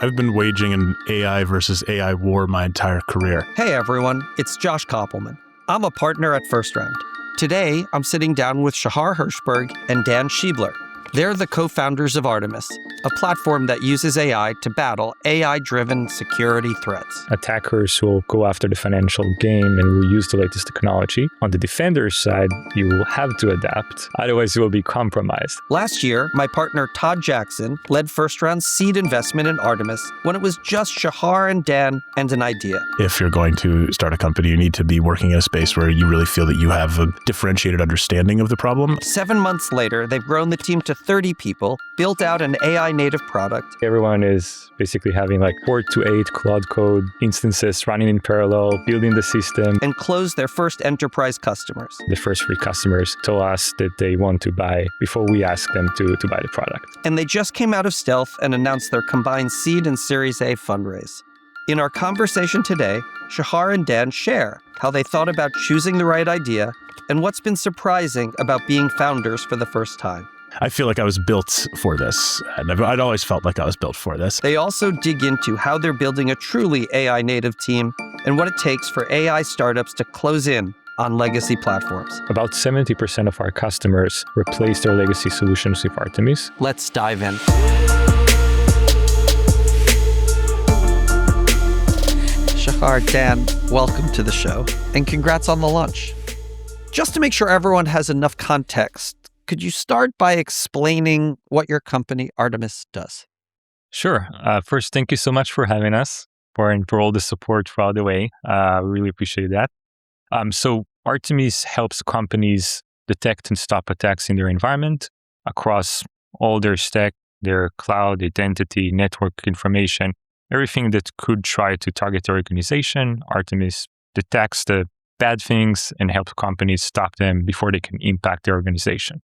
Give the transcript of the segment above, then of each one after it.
I've been waging an AI versus AI war my entire career. Hey everyone, it's Josh Kopelman. I'm a partner at First Round. Today, I'm sitting down with Shachar Hirshberg and Dan Shiebler. They're the co-founders of Artemis, a platform that uses AI to battle AI-driven security threats. Attackers will go after the financial gain and will use the latest technology. On the defender's side, you will have to adapt, otherwise you will be compromised. Last year, my partner Todd Jackson led First Round's seed investment in Artemis when it was just Shachar and Dan and an idea. If you're going to start a company, you need to be working in a space where you really feel that you have a differentiated understanding of the problem. 7 months later, they've grown the team to 30 people, built out an AI-native product. Everyone is basically having like 4 to 8 Cloud Code instances running in parallel, building the system. And closed their first enterprise customers. The first 3 customers told us that they want to buy before we ask them to buy the product. And they just came out of stealth and announced their combined seed and Series A fundraise. In our conversation today, Shachar and Dan share how they thought about choosing the right idea and what's been surprising about being founders for the first time. I feel like I was built for this, and I'd always felt like I was built for this. They also dig into how they're building a truly AI-native team and what it takes for AI startups to close in on legacy platforms. About 70% of our customers replace their legacy solutions with Artemis. Let's dive in. Shachar, Dan, welcome to the show, and congrats on the launch. Just to make sure everyone has enough context, could you start by explaining what your company, Artemis, does? Sure. First, thank you so much for having us, for all the support throughout the way. We really appreciate that. So Artemis helps companies detect and stop attacks in their environment across all their stack, their cloud, identity, network information, everything that could try to target their organization. Artemis detects the bad things and helps companies stop them before they can impact their organization.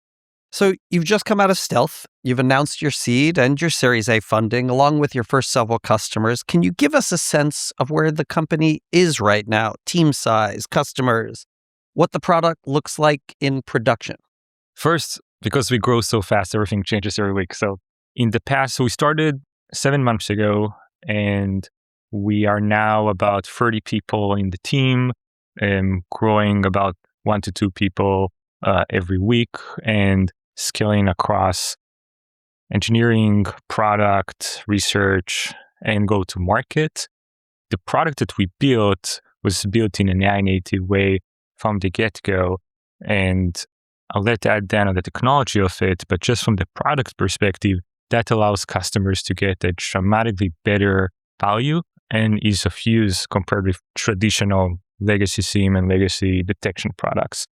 So you've just come out of stealth. You've announced your seed and your Series A funding along with your first several customers. Can you give us a sense of where the company is right now? Team size, customers, what the product looks like in production? First, because we grow so fast, everything changes every week. So in the past, we started 7 months ago, and we are now about 30 people in the team, growing about 1 to 2 people every week, and scaling across engineering, product, research, and go to market. The product that we built was built in an AI-native way from the get-go, and I'll let Dan on the technology of it, but just from the product perspective, that allows customers to get a dramatically better value and ease of use compared with traditional legacy SIEM and legacy detection products.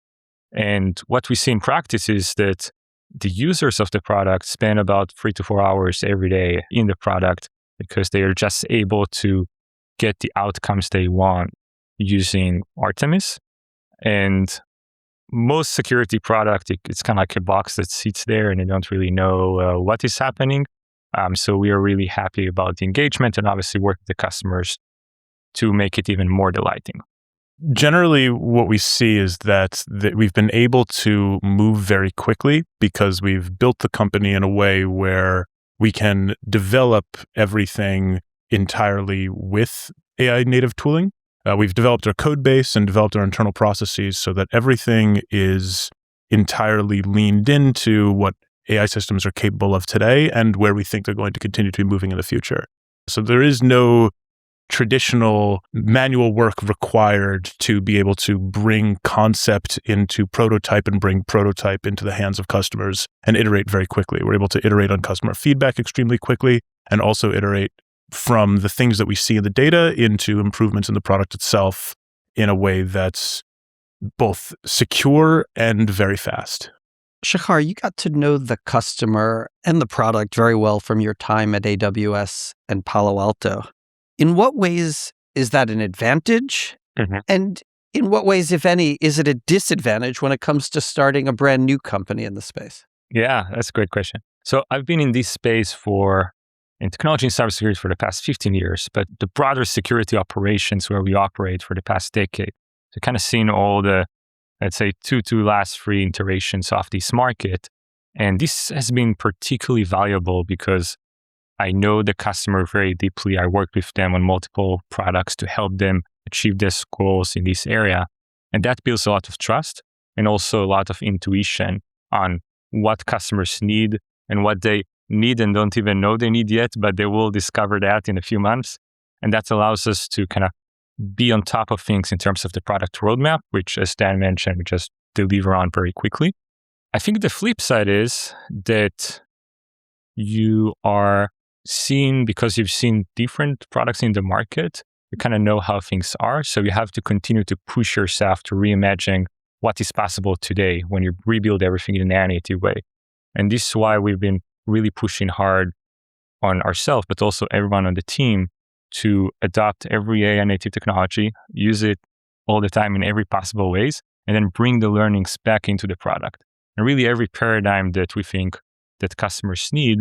And what we see in practice is that the users of the product spend about 3 to 4 hours every day in the product because they are just able to get the outcomes they want using Artemis. And most security product, it's kind of like a box that sits there and you don't really know what is happening. So we are really happy about the engagement and obviously work with the customers to make it even more delighting. Generally, what we see is that we've been able to move very quickly because we've built the company in a way where we can develop everything entirely with AI native tooling. We've developed our code base and developed our internal processes so that everything is entirely leaned into what AI systems are capable of today and where we think they're going to continue to be moving in the future. So there is no traditional manual work required to be able to bring concept into prototype and bring prototype into the hands of customers and iterate very quickly. We're able to iterate on customer feedback extremely quickly and also iterate from the things that we see in the data into improvements in the product itself in a way that's both secure and very fast. Shachar, you got to know the customer and the product very well from your time at AWS and Palo Alto. In what ways is that an advantage? Mm-hmm. And in what ways, if any, is it a disadvantage when it comes to starting a brand new company in the space? Yeah, that's a great question. So I've been in this space in technology and cybersecurity for the past 15 years, but the broader security operations where we operate for the past decade. So kind of seen all the, let's say, two last 3 iterations of this market. And this has been particularly valuable because I know the customer very deeply. I worked with them on multiple products to help them achieve their goals in this area. And that builds a lot of trust and also a lot of intuition on what customers need and what they need and don't even know they need yet, but they will discover that in a few months. And that allows us to kind of be on top of things in terms of the product roadmap, which, as Dan mentioned, we just deliver on very quickly. I think the flip side is that you are seeing, because you've seen different products in the market, you kind of know how things are. So you have to continue to push yourself to reimagine what is possible today when you rebuild everything in an native way. And this is why we've been really pushing hard on ourselves, but also everyone on the team to adopt every AI native technology, use it all the time in every possible ways, and then bring the learnings back into the product. And really every paradigm that we think that customers need,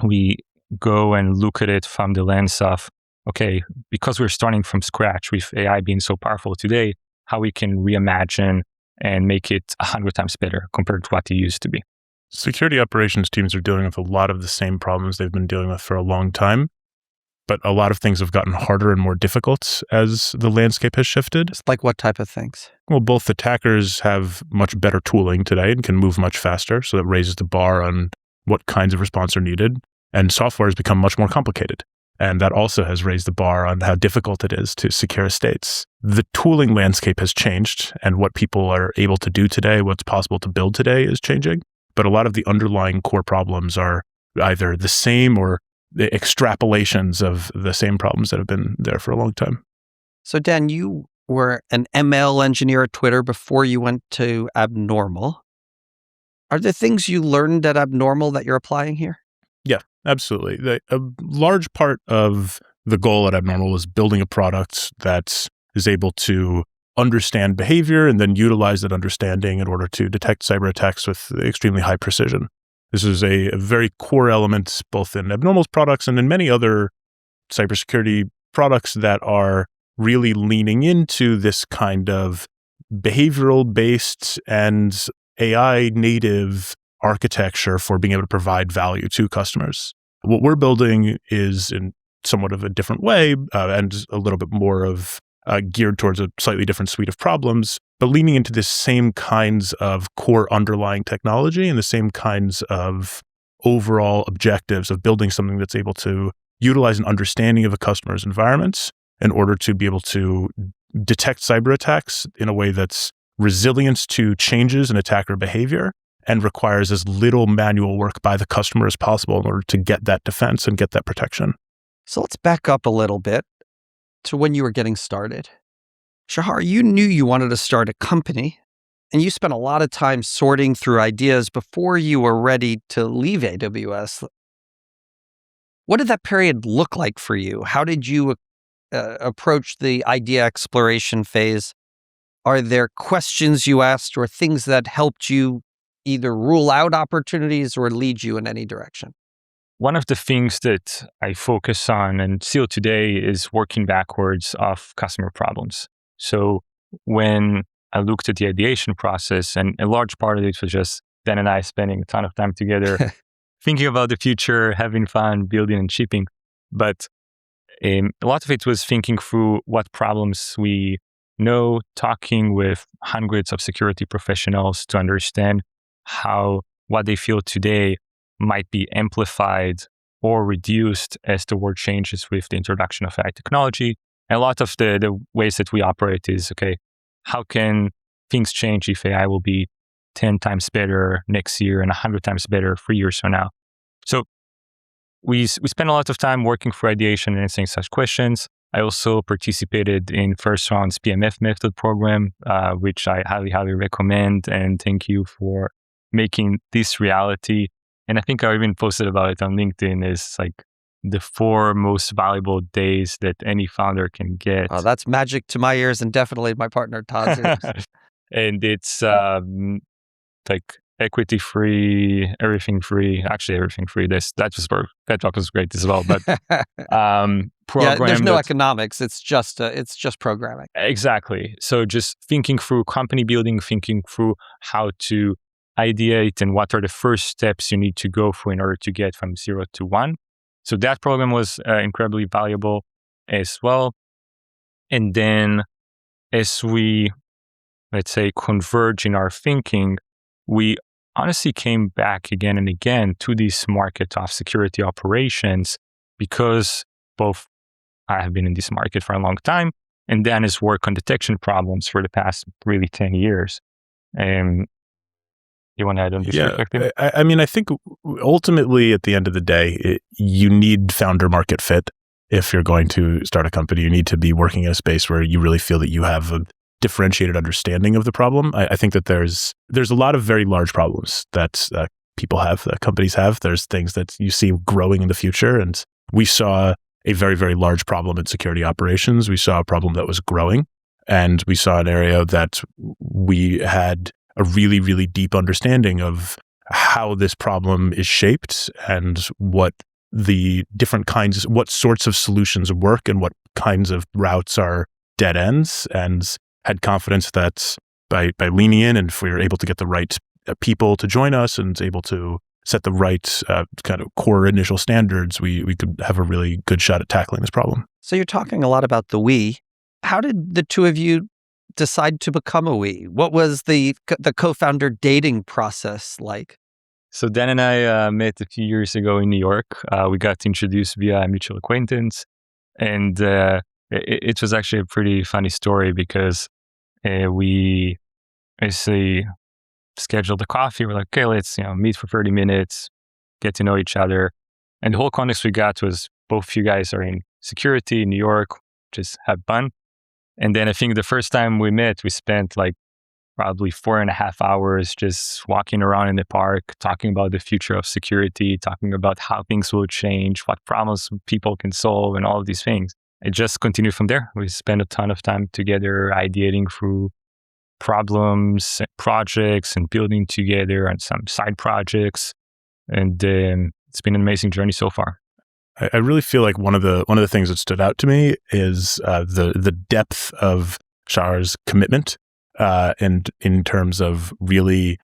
we go and look at it from the lens of, okay, because we're starting from scratch with AI being so powerful today, how we can reimagine and make it 100 times better compared to what it used to be. Security operations teams are dealing with a lot of the same problems they've been dealing with for a long time, but a lot of things have gotten harder and more difficult as the landscape has shifted. Like what type of things? Well, both attackers have much better tooling today and can move much faster, so that raises the bar on what kinds of response are needed. And software has become much more complicated. And that also has raised the bar on how difficult it is to secure estates. The tooling landscape has changed, and what people are able to do today, what's possible to build today is changing. But a lot of the underlying core problems are either the same or the extrapolations of the same problems that have been there for a long time. So Dan, you were an ML engineer at Twitter before you went to Abnormal. Are there things you learned at Abnormal that you're applying here? Yeah, absolutely. A large part of the goal at Abnormal is building a product that is able to understand behavior and then utilize that understanding in order to detect cyber attacks with extremely high precision. This is a very core element both in Abnormal's products and in many other cybersecurity products that are really leaning into this kind of behavioral-based and AI-native architecture for being able to provide value to customers. What we're building is in somewhat of a different way and a little bit more of geared towards a slightly different suite of problems, but leaning into this same kinds of core underlying technology and the same kinds of overall objectives of building something that's able to utilize an understanding of a customer's environments in order to be able to detect cyber attacks in a way that's resilient to changes in attacker behavior and requires as little manual work by the customer as possible in order to get that defense and get that protection. So let's back up a little bit to when you were getting started. Shachar, you knew you wanted to start a company, and you spent a lot of time sorting through ideas before you were ready to leave AWS. What did that period look like for you? How did you approach the idea exploration phase? Are there questions you asked or things that helped you either rule out opportunities or lead you in any direction? One of the things that I focus on and still today is working backwards of customer problems. So when I looked at the ideation process, and a large part of it was just Dan and I spending a ton of time together, thinking about the future, having fun, building and shipping. But a lot of it was thinking through what problems we know, talking with hundreds of security professionals to understand how what they feel today might be amplified or reduced as the world changes with the introduction of AI technology. And a lot of the ways that we operate is, okay, how can things change if AI will be 10 times better next year and 100 times better 3 years from now? So we spent a lot of time working through ideation and answering such questions. I also participated in First Round's PMF method program, which I highly, highly recommend. And thank you for making this reality. And I think I even posted about it on LinkedIn. Is like the 4 most valuable days that any founder can get. Oh, that's magic to my ears and definitely my partner Taz's ears. And it's like equity free, everything free. Actually, everything free. That was great as well. But yeah, there's no economics. It's just programming. Exactly. So just thinking through company building, thinking through how to ideate and what are the first steps you need to go through in order to get from 0 to 1. So that program was incredibly valuable as well. And then as we, let's say, converge in our thinking, we honestly came back again and again to this market of security operations because both I have been in this market for a long time, and Dan has worked on detection problems for the past really 10 years. You want to add on this perspective? I mean, I think ultimately at the end of the day, you need founder market fit. If you're going to start a company, you need to be working in a space where you really feel that you have a differentiated understanding of the problem. I think that there's a lot of very large problems that people have, that companies have. There's things that you see growing in the future. And we saw a very, very large problem in security operations. We saw a problem that was growing. And we saw an area that we had a really, really deep understanding of how this problem is shaped and what the different kinds, what sorts of solutions work and what kinds of routes are dead ends, and had confidence that by leaning in, and if we were able to get the right people to join us and able to set the right kind of core initial standards, we could have a really good shot at tackling this problem. So you're talking a lot about the we. How did the two of you decide to become a we? What was the co-founder dating process like? So Dan and I met a few years ago in New York. We got introduced via a mutual acquaintance, and it was actually a pretty funny story because we basically scheduled a coffee. We're like, okay, let's meet for 30 minutes, get to know each other. And the whole context we got was both you guys are in security in New York, just have fun. And then I think the first time we met, we spent like probably 4.5 hours just walking around in the park, talking about the future of security, talking about how things will change, what problems people can solve, and all of these things. It just continued from there. We spent a ton of time together ideating through problems, projects, and building together on some side projects. And it's been an amazing journey so far. I really feel like one of the things that stood out to me is the depth of Shachar's commitment, and in terms of really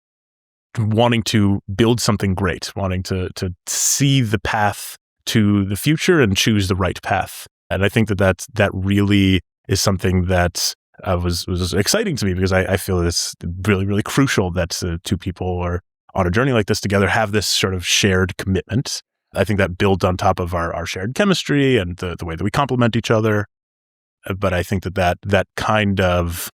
wanting to build something great, wanting to see the path to the future and choose the right path. And I think that really is something that was exciting to me, because I feel it's really, really crucial that two people are on a journey like this together, have this sort of shared commitment. I think that builds on top of our shared chemistry and the way that we complement each other. But I think that kind of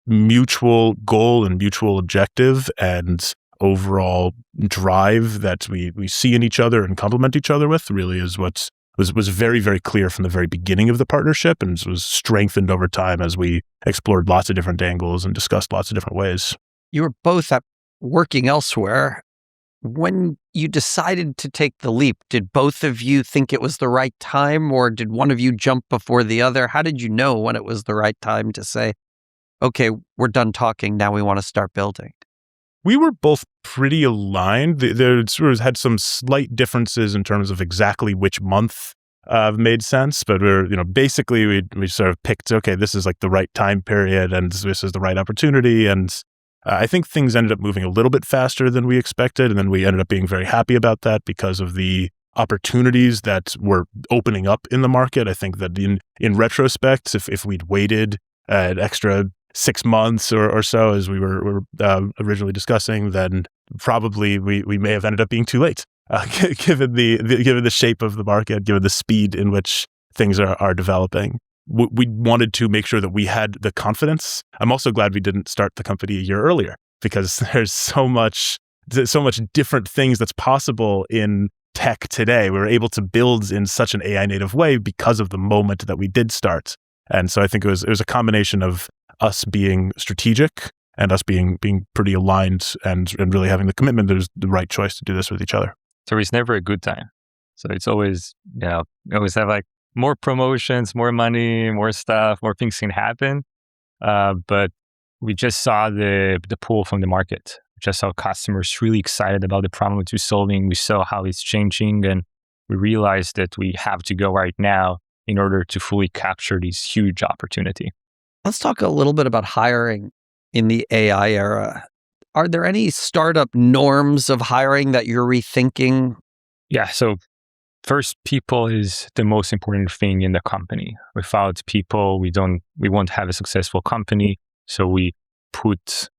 mutual goal and mutual objective and overall drive that we see in each other and complement each other with really is what was very, very clear from the very beginning of the partnership, and was strengthened over time as we explored lots of different angles and discussed lots of different ways. You were both working elsewhere. When you decided to take the leap, did both of you think it was the right time, or did one of you jump before the other? How did you know when it was the right time to say, okay, we're done talking, now we want to start building? We were both pretty aligned. There sort of had some slight differences in terms of exactly which month made sense, but basically we sort of picked, okay, this is like the right time period and this is the right opportunity. And I think things ended up moving a little bit faster than we expected. And then we ended up being very happy about that because of the opportunities that were opening up in the market. I think that in retrospect, if we'd waited an extra 6 months or so, as we were originally discussing, then probably we may have ended up being too late, given the shape of the market, given the speed in which things are developing. We wanted to make sure that we had the confidence. I'm also glad we didn't start the company a year earlier, because there's so much different things that's possible in tech today. We were able to build in such an AI native way because of the moment that we did start. And so I think it was a combination of us being strategic and us being pretty aligned and really having the commitment that it was the right choice to do this with each other. So it's never a good time. So it's always, you always have like more promotions, more money, more stuff, more things can happen. But we just saw the pull from the market. We just saw customers really excited about the problem that we're solving. We saw how it's changing, and we realized that we have to go right now in order to fully capture this huge opportunity. Let's talk a little bit about hiring in the AI era. Are there any startup norms of hiring that you're rethinking? Yeah, so First, people is the most important thing in the company. Without people, we won't have a successful company. So we put,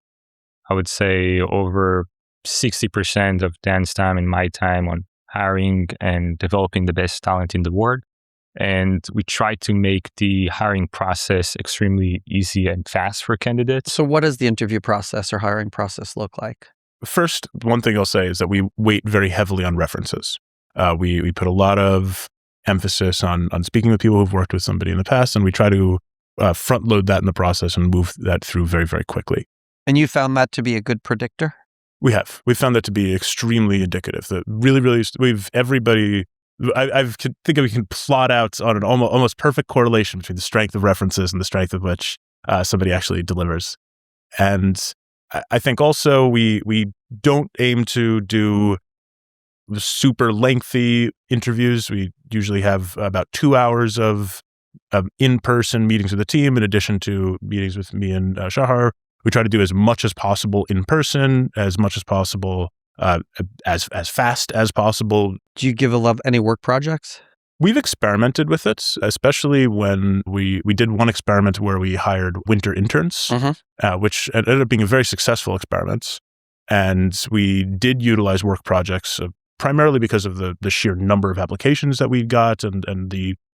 I would say, over 60% of Dan's time and my time on hiring and developing the best talent in the world. And we try to make the hiring process extremely easy and fast for candidates. So what does the interview process or hiring process look like? First, one thing I'll say is that we weight very heavily on references. We put a lot of emphasis on speaking with people who've worked with somebody in the past, and we try to front load that in the process and move that through very, very quickly. And you found that to be a good predictor? We have. We've found that to be extremely indicative. That really, I think we can plot out on an almost perfect correlation between the strength of references and the strength of which somebody actually delivers. And I think also we don't aim to do the super lengthy interviews. We usually have about 2 hours of in-person meetings with the team in addition to meetings with me and Shachar. We try to do as much as possible in person, as much as possible, as fast as possible. Do you give any work projects? We've experimented with it, especially when we did one experiment where we hired winter interns, which ended up being a very successful experiment. And we did utilize work projects primarily because of the sheer number of applications that we got, and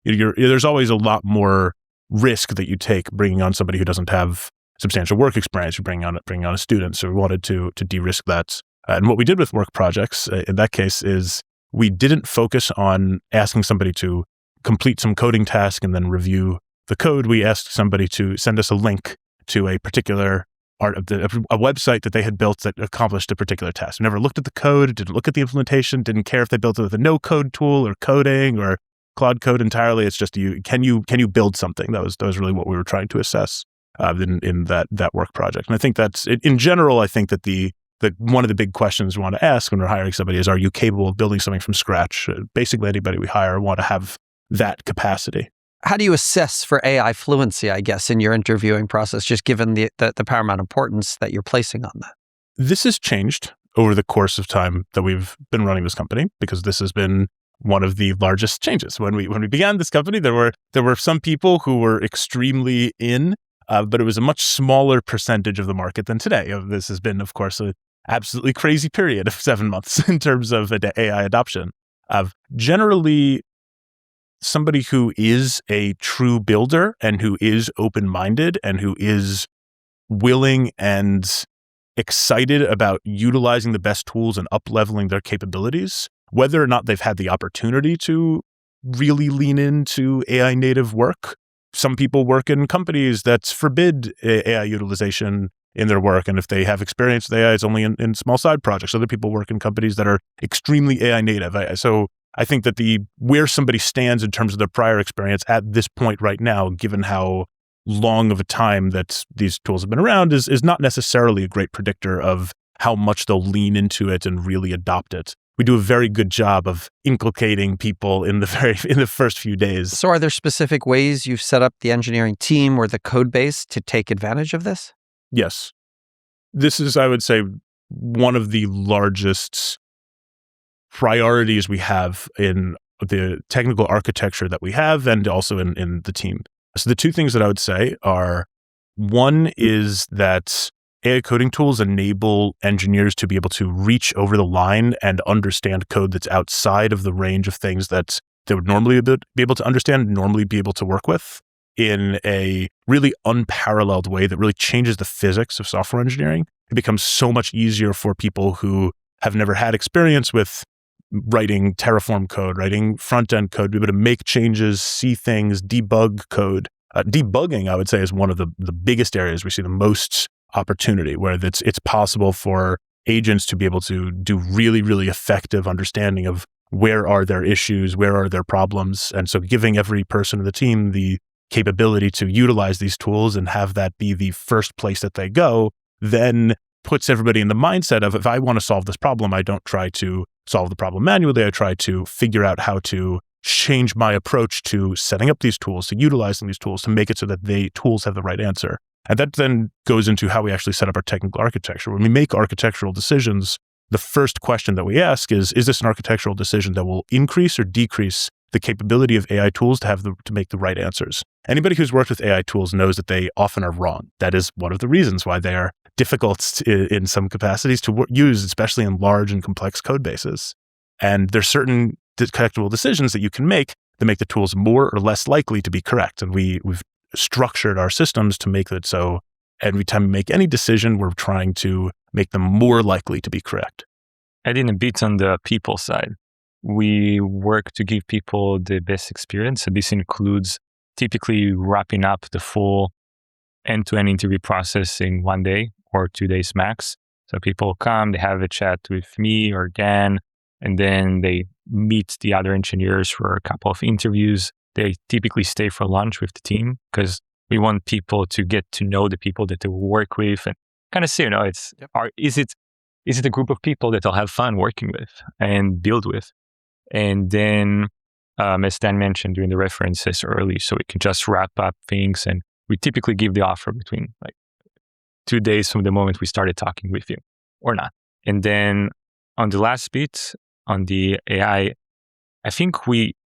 there's always a lot more risk that you take bringing on somebody who doesn't have substantial work experience. You're bringing on a student, so we wanted to de-risk that. And what we did with work projects in that case is we didn't focus on asking somebody to complete some coding task and then review the code. We asked somebody to send us a link to a particular a website that they had built that accomplished a particular task. We never looked at the code, didn't look at the implementation, didn't care if they built it with a no-code tool or coding or Cloud Code entirely. It's just can you build something? That was really what we were trying to assess in that work project. And I think that's in general. I think that the one of the big questions we want to ask when we're hiring somebody is, are you capable of building something from scratch? Basically, anybody we hire want to have that capacity. How do you assess for AI fluency, I guess, in your interviewing process, just given the paramount importance that you're placing on that? This has changed over the course of time that we've been running this company, because this has been one of the largest changes. When we began this company, there were some people who were extremely but it was a much smaller percentage of the market than today. This has been, of course, an absolutely crazy period of 7 months in terms of AI adoption. Generally, somebody who is a true builder and who is open-minded and who is willing and excited about utilizing the best tools and up-leveling their capabilities, whether or not they've had the opportunity to really lean into AI native work. Some people work in companies that forbid AI utilization in their work, and if they have experience with AI, it's only in small side projects. Other people work in companies that are extremely AI native. So I think that where somebody stands in terms of their prior experience at this point right now, given how long of a time that these tools have been around, is not necessarily a great predictor of how much they'll lean into it and really adopt it. We do a very good job of inculcating people in the first few days. So are there specific ways you've set up the engineering team or the code base to take advantage of this? Yes. This is, I would say, one of the largest priorities we have in the technical architecture that we have, and also in the team. So the two things that I would say are, one is that AI coding tools enable engineers to be able to reach over the line and understand code that's outside of the range of things that they would normally be able to understand, normally be able to work with, in a really unparalleled way that really changes the physics of software engineering. It becomes so much easier for people who have never had experience with writing Terraform code, writing front-end code, be able to make changes, see things, debug code. Debugging, I would say, is one of the biggest areas we see the most opportunity, where it's possible for agents to be able to do really, really effective understanding of where are their issues, where are their problems. And so giving every person in the team the capability to utilize these tools and have that be the first place that they go, then puts everybody in the mindset of, if I want to solve this problem, I don't try to solve the problem manually. I try to figure out how to change my approach to setting up these tools, to utilizing these tools, to make it so that the tools have the right answer. And that then goes into how we actually set up our technical architecture. When we make architectural decisions, the first question that we ask is this an architectural decision that will increase or decrease the capability of AI tools to make the right answers? Anybody who's worked with AI tools knows that they often are wrong. That is one of the reasons why they are difficult in some capacities to use, especially in large and complex code bases. And there's certain detectable decisions that you can make that make the tools more or less likely to be correct. And we've structured our systems to make that so every time we make any decision, we're trying to make them more likely to be correct. Adding a bit on the people side, we work to give people the best experience. So this includes typically wrapping up the full end-to-end interview process in 1 day or 2 days max. So people come, they have a chat with me or Dan, and then they meet the other engineers for a couple of interviews. They typically stay for lunch with the team because we want people to get to know the people that they work with and kind of see, is it a group of people that they'll have fun working with and build with? And then, as Dan mentioned during the references early, so we can just wrap up things. And we typically give the offer between 2 days from the moment we started talking with you or not. And then on the last bit, on the AI, I think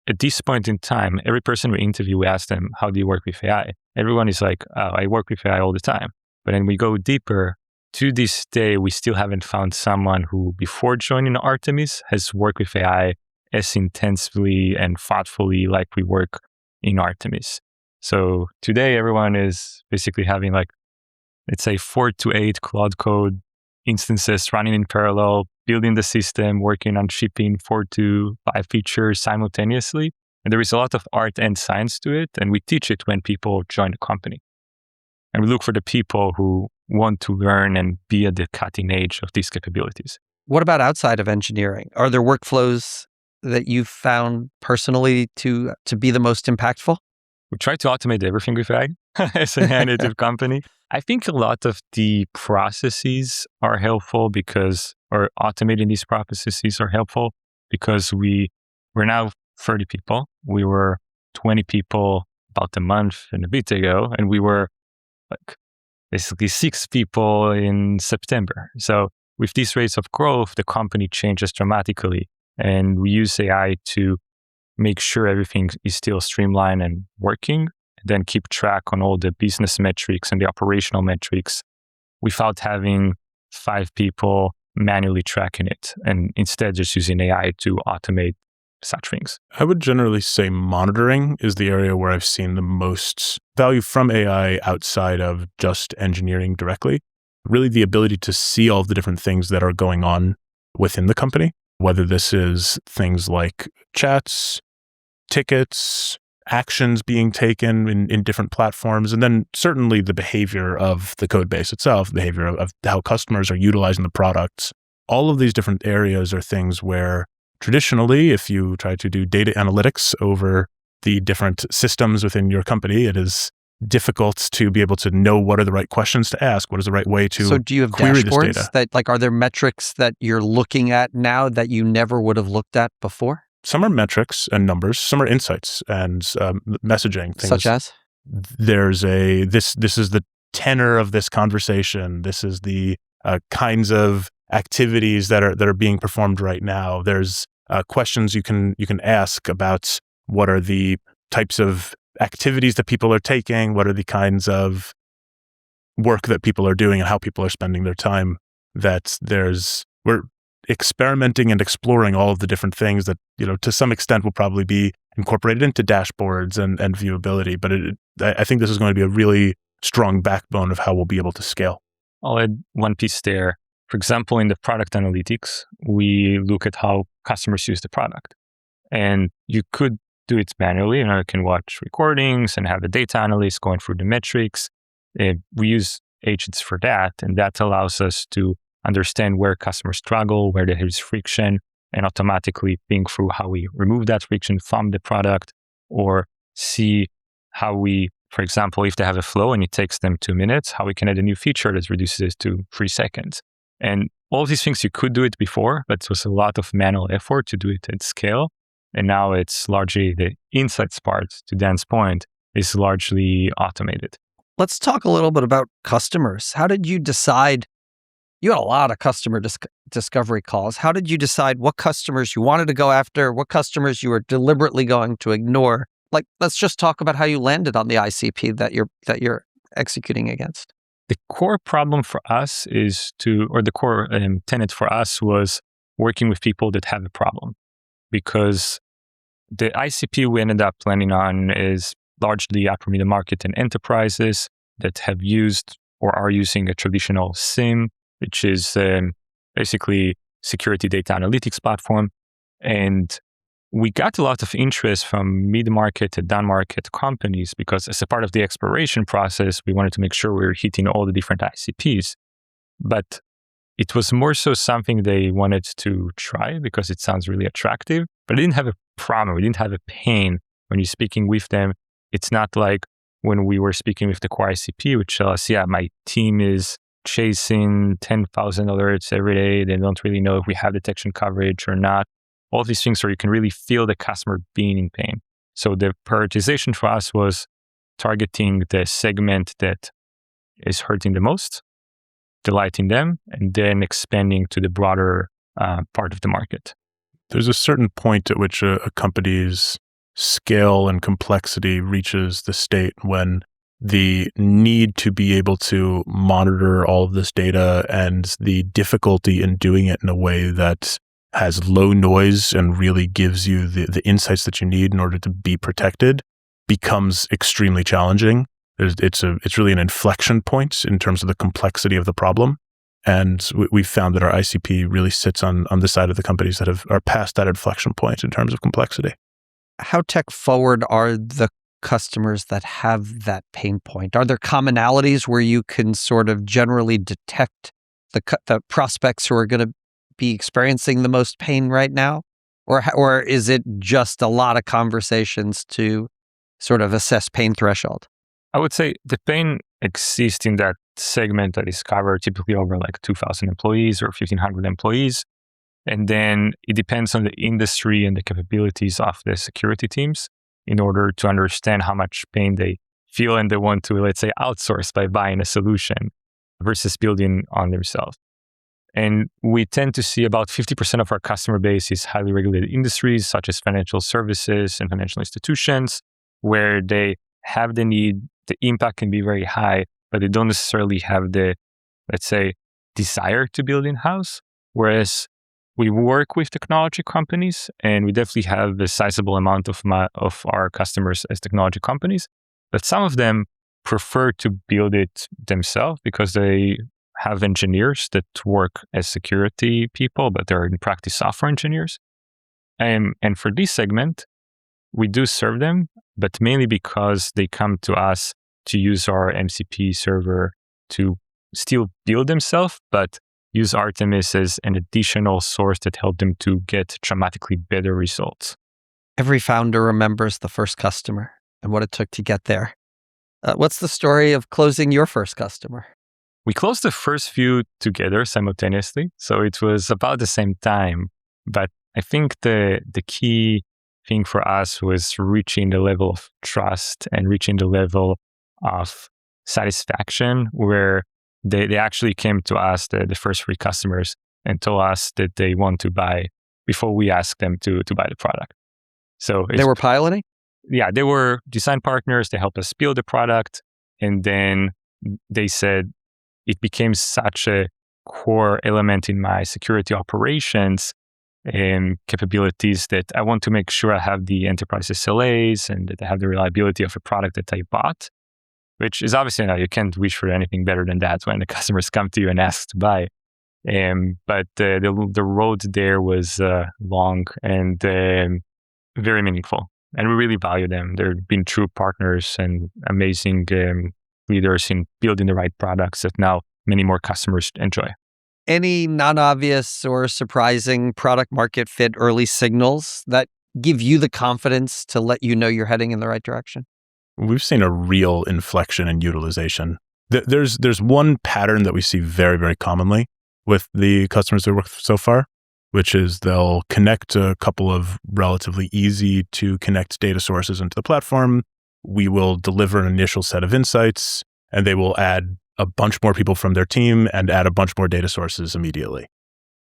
at this point in time, every person we interview, we ask them, how do you work with AI? Everyone is like, oh, I work with AI all the time. But then we go deeper. To this day, we still haven't found someone who, before joining Artemis, has worked with AI as intensely and thoughtfully like we work in Artemis. So today, everyone is basically having let's say 4 to 8 Cloud Code instances running in parallel, building the system, working on shipping 4 to 5 features simultaneously. And there is a lot of art and science to it. And we teach it when people join the company. And we look for the people who want to learn and be at the cutting edge of these capabilities. What about outside of engineering? Are there workflows that you've found personally to be the most impactful? We try to automate everything with AI as a native company. I think a lot of the processes are helpful or automating these processes are helpful because we're now 30 people. We were 20 people about a month and a bit ago, and we were basically 6 people in September. So with these rates of growth, the company changes dramatically. And we use AI to make sure everything is still streamlined and working, then keep track on all the business metrics and the operational metrics without having 5 people manually tracking it, and instead just using AI to automate such things. I would generally say monitoring is the area where I've seen the most value from AI outside of just engineering directly. Really the ability to see all of the different things that are going on within the company, whether this is things like chats, tickets, actions being taken in different platforms, and then certainly the behavior of the code base itself, behavior of how customers are utilizing the products. All of these different areas are things where traditionally, if you try to do data analytics over the different systems within your company, it is difficult to be able to know what are the right questions to ask, what is the right way to So do you have query this dashboards data. that are there metrics that you're looking at now that you never would have looked at before? Some are metrics and numbers, some are insights and messaging things. Such as? There's this is the tenor of this conversation. This is the kinds of activities that are being performed right now. There's questions you can ask about what are the types of activities that people are taking, what are the kinds of work that people are doing and how people are spending their time. We're experimenting and exploring all of the different things that, to some extent will probably be incorporated into dashboards and viewability. But I think this is going to be a really strong backbone of how we'll be able to scale. I'll add one piece there. For example, in the product analytics, we look at how customers use the product. And you could do it manually. You can watch recordings and have a data analyst going through the metrics. We use agents for that. And that allows us to understand where customers struggle, where there is friction, and automatically think through how we remove that friction from the product, or see how we, for example, if they have a flow and it takes them 2 minutes, how we can add a new feature that reduces it to 3 seconds. And all these things, you could do it before, but it was a lot of manual effort to do it at scale. And now it's largely the insights part, to Dan's point, is largely automated. Let's talk a little bit about customers. How did you decide You had a lot of customer discovery calls. How did you decide what customers you wanted to go after, what customers you were deliberately going to ignore? Like, let's just talk about how you landed on the ICP that you're executing against. The core problem for us the core tenet for us was working with people that have a problem, because the ICP we ended up landing on is largely upper middle market and enterprises that have used or are using a traditional SIEM, which is basically security data analytics platform. And we got a lot of interest from mid-market to down-market companies because as a part of the exploration process, we wanted to make sure we were hitting all the different ICPs. But it was more so something they wanted to try because it sounds really attractive, but it didn't have a problem. We didn't have a pain when you're speaking with them. It's not like when we were speaking with the core ICP, which tell us, yeah, my team is chasing 10,000 alerts every day. They don't really know if we have detection coverage or not. All these things where you can really feel the customer being in pain. So the prioritization for us was targeting the segment that is hurting the most, delighting them, and then expanding to the broader part of the market. There's a certain point at which a company's scale and complexity reaches the state when the need to be able to monitor all of this data and the difficulty in doing it in a way that has low noise and really gives you the insights that you need in order to be protected becomes extremely challenging. It's really an inflection point in terms of the complexity of the problem. And we've found that our ICP really sits on the side of the companies that are past that inflection point in terms of complexity. How tech forward are the customers that have that pain point? Are there commonalities where you can sort of generally detect the prospects who are going to be experiencing the most pain right now? Or is it just a lot of conversations to sort of assess pain threshold? I would say the pain exists in that segment that is covered typically over like 2,000 employees or 1,500 employees. And then it depends on the industry and the capabilities of the security teams in order to understand how much pain they feel and they want to, let's say, outsource by buying a solution versus building on themselves. And we tend to see about 50% of our customer base is highly regulated industries, such as financial services and financial institutions, where they have the need, the impact can be very high, but they don't necessarily have the, let's say, desire to build in-house. Whereas we work with technology companies, and we definitely have a sizable amount of our customers as technology companies, but some of them prefer to build it themselves because they have engineers that work as security people, but they're in practice software engineers. And for this segment, we do serve them, but mainly because they come to us to use our MCP server to still build themselves, but use Artemis as an additional source that helped them to get dramatically better results. Every founder remembers the first customer and what it took to get there. What's the story of closing your first customer? We closed the first few together simultaneously, so it was about the same time. But I think the key thing for us was reaching the level of trust and reaching the level of satisfaction where they actually came to us, the first three customers, and told us that they want to buy before we asked them to buy the product. So they were piloting? Yeah, they were design partners. They helped us build the product. And then they said, it became such a core element in my security operations and capabilities that I want to make sure I have the enterprise SLAs and that I have the reliability of a product that I bought, which is obviously, you can't wish for anything better than that when the customers come to you and ask to buy. But the road there was long and very meaningful. And we really value them. They've been true partners and amazing leaders in building the right products that now many more customers enjoy. Any non-obvious or surprising product market fit early signals that give you the confidence to let you know you're heading in the right direction? We've seen a real inflection in utilization. There's one pattern that we see very, very commonly with the customers we work with so far, which is they'll connect a couple of relatively easy to connect data sources into the platform. We will deliver an initial set of insights, and they will add a bunch more people from their team and add a bunch more data sources immediately.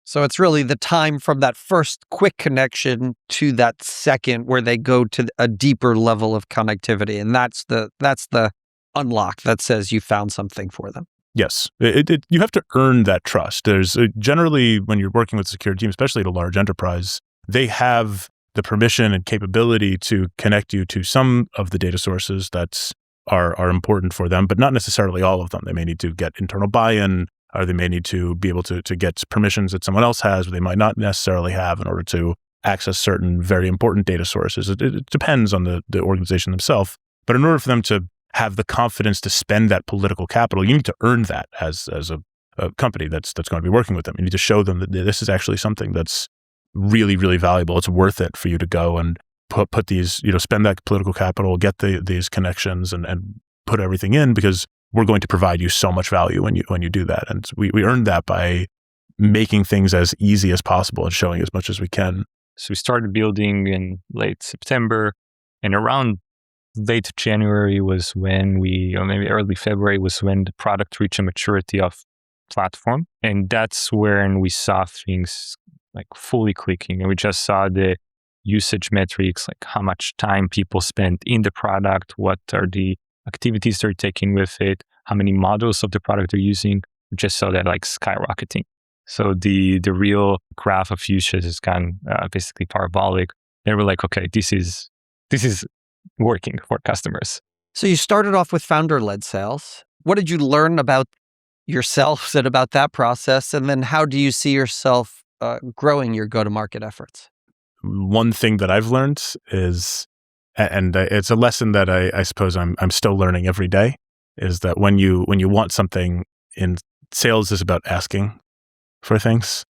So it's really the time from that first quick connection to that second where they go to a deeper level of connectivity. And that's the unlock that says you found something for them. Yes. You have to earn that trust. There's generally, when you're working with a secure team, especially at a large enterprise, they have the permission and capability to connect you to some of the data sources that are important for them, but not necessarily all of them. They may need to get internal buy-in, or they may need to be able to get permissions that someone else has, or they might not necessarily have in order to access certain very important data sources. It depends on the organization themselves. But in order for them to have the confidence to spend that political capital, you need to earn that as a company that's going to be working with them. You need to show them that this is actually something that's really, really valuable. It's worth it for you to go and put these, spend that political capital, get these connections and put everything in, because we're going to provide you so much value when you do that. And we earned that by making things as easy as possible and showing as much as we can. So we started building in late September, and around late January was when or maybe early February was when the product reached a maturity of platform. And that's when we saw things like fully clicking. And we just saw the usage metrics, like how much time people spend in the product, what are the activities they're taking with it, how many modules of the product they're using. We just saw that like skyrocketing. So the real graph of usage has gone basically parabolic. And we're like, okay, this is working for customers. So you started off with founder-led sales. What did you learn about yourselves and about that process? And then how do you see yourself growing your go-to-market efforts? One thing that I've learned is, and it's a lesson that I suppose I'm still learning every day, is that when you want something in sales is about asking for things.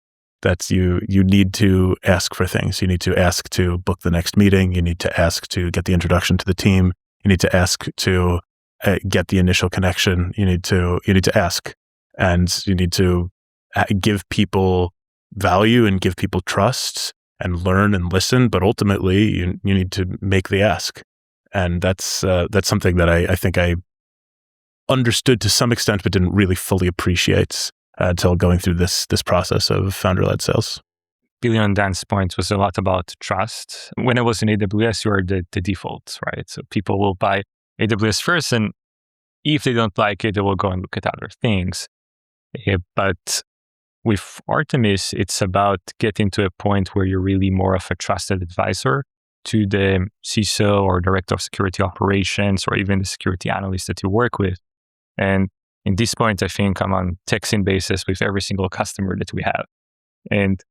That's you need to ask for things. You need to ask to book the next meeting. You need to ask to get the introduction to the team. You need to ask to get the initial connection. You need to ask, and you need to give people value and give people trust and learn and listen. But ultimately, you need to make the ask, and that's something that I think I understood to some extent, but didn't really fully appreciate until going through this process of founder-led sales. Billy and Dan's point was a lot about trust. When I was in AWS, you are the default, right? So people will buy AWS first, and if they don't like it, they will go and look at other things. But with Artemis, it's about getting to a point where you're really more of a trusted advisor to the CISO or director of security operations, or even the security analyst that you work with. And in this point, I think I'm on texting basis with every single customer that we have. And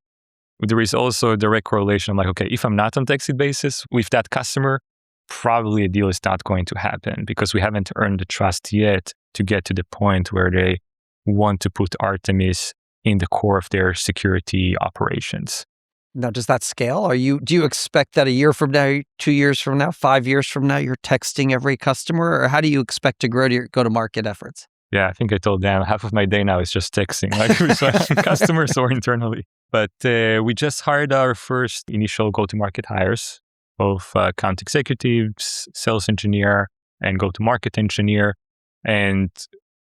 there is also a direct correlation. I'm like, okay, if I'm not on texting basis with that customer, probably a deal is not going to happen, because we haven't earned the trust yet to get to the point where they want to put Artemis in the core of their security operations. Now, does that scale? Do you expect that a year from now, 2 years from now, 5 years from now, you're texting every customer? Or how do you expect to grow your go-to-market efforts? Yeah, I think I told Dan half of my day now is just texting, like with customers or internally. But we just hired our first initial go-to-market hires, both account executives, sales engineer, and go-to-market engineer. And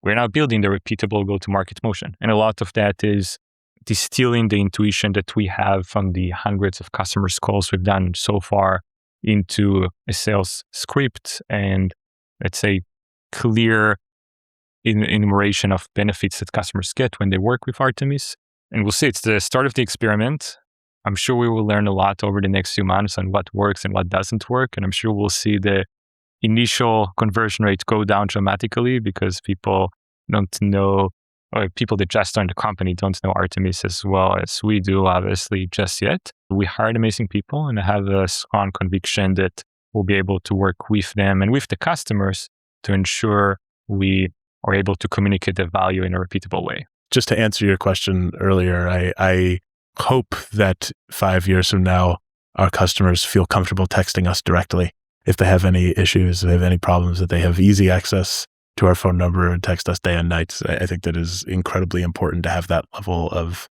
we're now building the repeatable go-to-market motion. And a lot of that is distilling the intuition that we have from the hundreds of customers calls we've done so far into a sales script and, let's say, clear enumeration of benefits that customers get when they work with Artemis. And we'll see, it's the start of the experiment. I'm sure we will learn a lot over the next few months on what works and what doesn't work. And I'm sure we'll see the initial conversion rate go down dramatically, because people don't know, or people that just joined the company don't know Artemis as well as we do, obviously, just yet. We hired amazing people, and I have a strong conviction that we'll be able to work with them and with the customers to ensure we are able to communicate the value in a repeatable way. Just to answer your question earlier, I hope that 5 years from now, our customers feel comfortable texting us directly. If they have any issues, if they have any problems, that they have easy access to our phone number and text us day and night. I think that is incredibly important to have that level of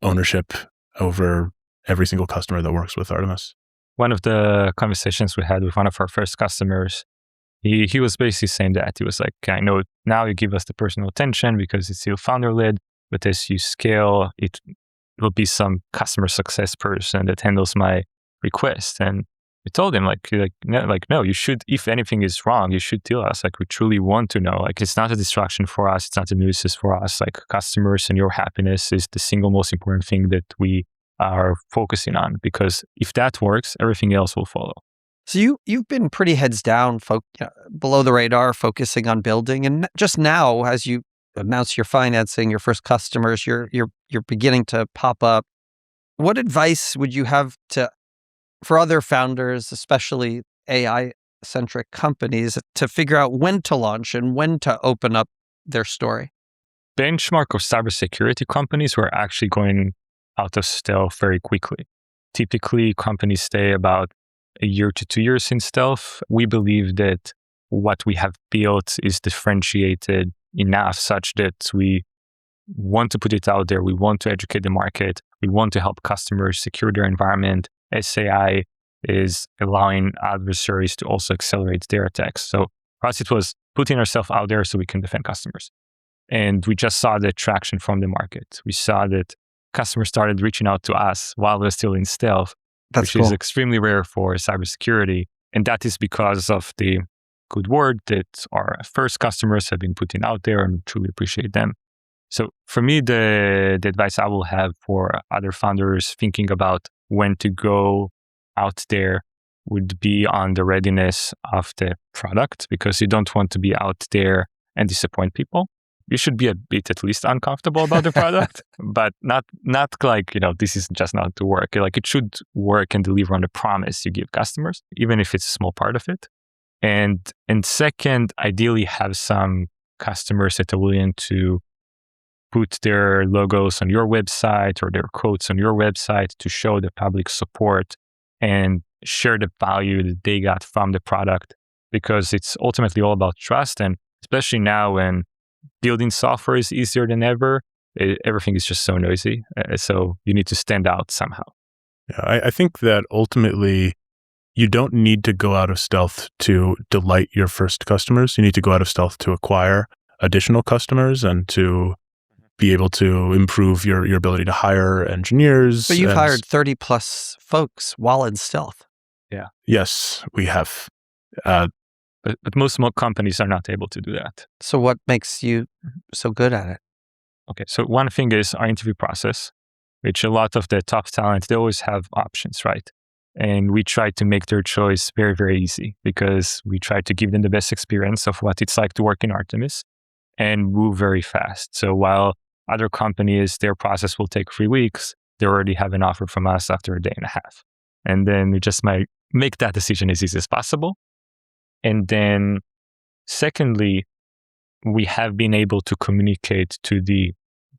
ownership over every single customer that works with Artemis. One of the conversations we had with one of our first customers, He was basically saying that. He was like, I know now you give us the personal attention because it's still founder-led, but as you scale, it will be some customer success person that handles my request. And we told him no, you should, if anything is wrong, you should tell us. Like, we truly want to know. Like, it's not a distraction for us. It's not a nuisance for us. Like, customers and your happiness is the single most important thing that we are focusing on, because if that works, everything else will follow. So you've been pretty heads down, below the radar, focusing on building, and just now, as you announce your financing, your first customers, you're beginning to pop up. What advice would you have for other founders, especially AI-centric companies, to figure out when to launch and when to open up their story? Benchmark of cybersecurity companies were actually going out of stealth very quickly. Typically, companies stay about a year to 2 years in stealth. We believe that what we have built is differentiated enough such that we want to put it out there. We want to educate the market. We want to help customers secure their environment. SAI is allowing adversaries to also accelerate their attacks. So for us, it was putting ourselves out there so we can defend customers. And we just saw the traction from the market. We saw that customers started reaching out to us while we're still in stealth, which is extremely rare for cybersecurity. And that is because of the good word that our first customers have been putting out there, and truly appreciate them. So for me, the advice I will have for other founders thinking about when to go out there would be on the readiness of the product, because you don't want to be out there and disappoint people. You should be a bit at least uncomfortable about the product, but not like, this is just not to work. Like, it should work and deliver on the promise you give customers, even if it's a small part of it. And second, ideally have some customers that are willing to put their logos on your website or their quotes on your website to show the public support and share the value that they got from the product, because it's ultimately all about trust. And especially now when building software is easier than ever, everything is just so noisy. So you need to stand out somehow. Yeah, I think that ultimately you don't need to go out of stealth to delight your first customers. You need to go out of stealth to acquire additional customers and to be able to improve your ability to hire engineers. But you've hired 30 plus folks while in stealth. Yeah. Yes, we have. But most small companies are not able to do that. So what makes you so good at it? Okay, so one thing is our interview process, which a lot of the top talent, they always have options, right? And we try to make their choice very, very easy, because we try to give them the best experience of what it's like to work in Artemis and move very fast. So while other companies, their process will take 3 weeks, they already have an offer from us after a day and a half. And then we just might make that decision as easy as possible. And then secondly, we have been able to communicate to the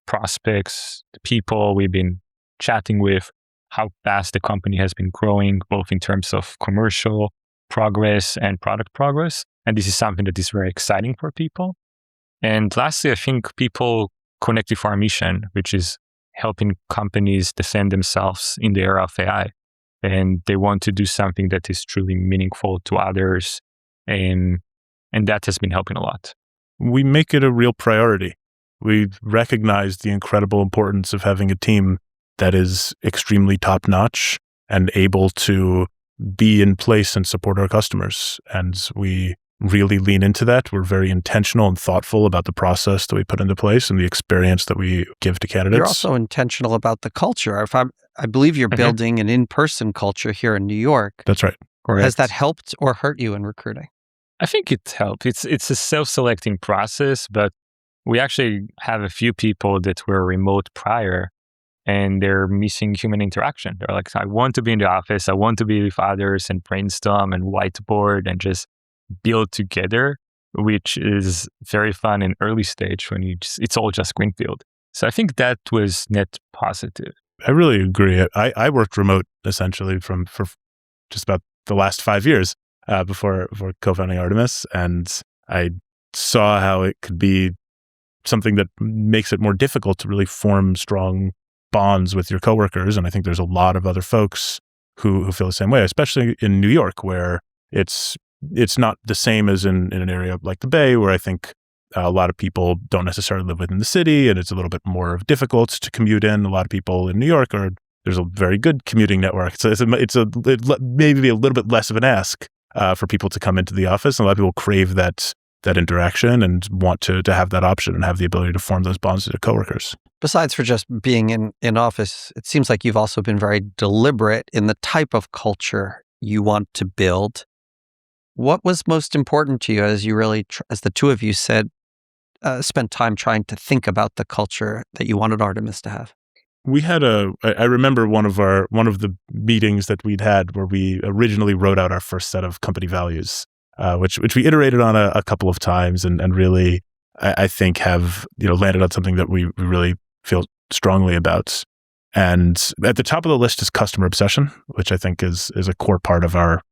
prospects, the people we've been chatting with, how fast the company has been growing, both in terms of commercial progress and product progress. And this is something that is very exciting for people. And lastly, I think people connect with our mission, which is helping companies defend themselves in the era of AI. And they want to do something that is truly meaningful to others. And that has been helping a lot. We make it a real priority. We recognize the incredible importance of having a team that is extremely top-notch and able to be in place and support our customers. And we really lean into that. We're very intentional and thoughtful about the process that we put into place and the experience that we give to candidates. You're also intentional about the culture. I believe you're building an in-person culture here in New York. That's right. Correct. Has that helped or hurt you in recruiting? I think it helped. It's a self-selecting process, but we actually have a few people that were remote prior and they're missing human interaction. They're like, I want to be in the office. I want to be with others and brainstorm and whiteboard and just build together, which is very fun in early stage when it's all just greenfield. So I think that was net positive. I really agree. I worked remote essentially for just about the last 5 years before co-founding Artemis. And I saw how it could be something that makes it more difficult to really form strong bonds with your coworkers. And I think there's a lot of other folks who feel the same way, especially in New York, where it's it's not the same as in an area like the Bay, where I think a lot of people don't necessarily live within the city, and it's a little bit more difficult to commute in. A lot of people in New York there's a very good commuting network. So it maybe a little bit less of an ask for people to come into the office. And a lot of people crave that interaction and want to have that option and have the ability to form those bonds with their coworkers. Besides for just being in office, it seems like you've also been very deliberate in the type of culture you want to build. What was most important to you as you really, as the two of you said, spent time trying to think about the culture that you wanted Artemis to have? We had I remember one of the meetings that we'd had where we originally wrote out our first set of company values, which we iterated on a couple of times and really, I think have, landed on something that we really feel strongly about. And at the top of the list is customer obsession, which I think is a core part of our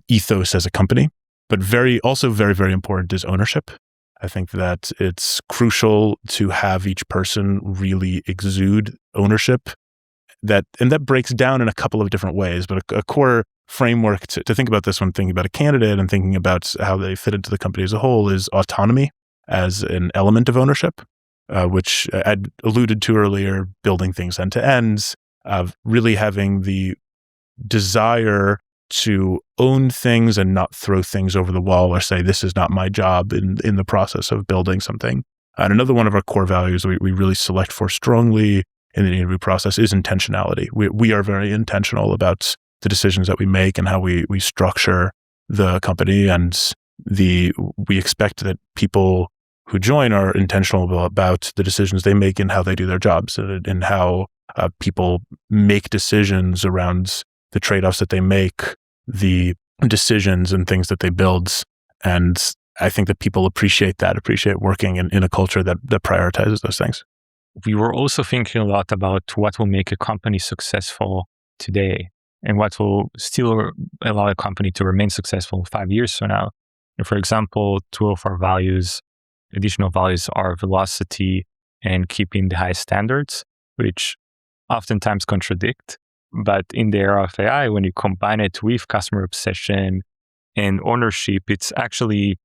ethos as a company. But very, very important is ownership. I think that it's crucial to have each person really exude ownership. And that breaks down in a couple of different ways, but a core framework to think about this when thinking about a candidate and thinking about how they fit into the company as a whole is autonomy as an element of ownership, which I'd alluded to earlier, building things end to end, really having the desire to own things and not throw things over the wall or say, this is not my job in the process of building something. And another one of our core values we really select for strongly in the interview process is intentionality. We are very intentional about the decisions that we make and how we structure the company. And we expect that people who join are intentional about the decisions they make and how they do their jobs and how people make decisions around the trade-offs that they make, the decisions and things that they build. And I think that people appreciate working in a culture that prioritizes those things. We were also thinking a lot about what will make a company successful today and what will still allow a company to remain successful 5 years from now. And for example, two of our additional values are velocity and keeping the high standards, which oftentimes contradict. But in the era of AI, when you combine it with customer obsession and ownership, it's actually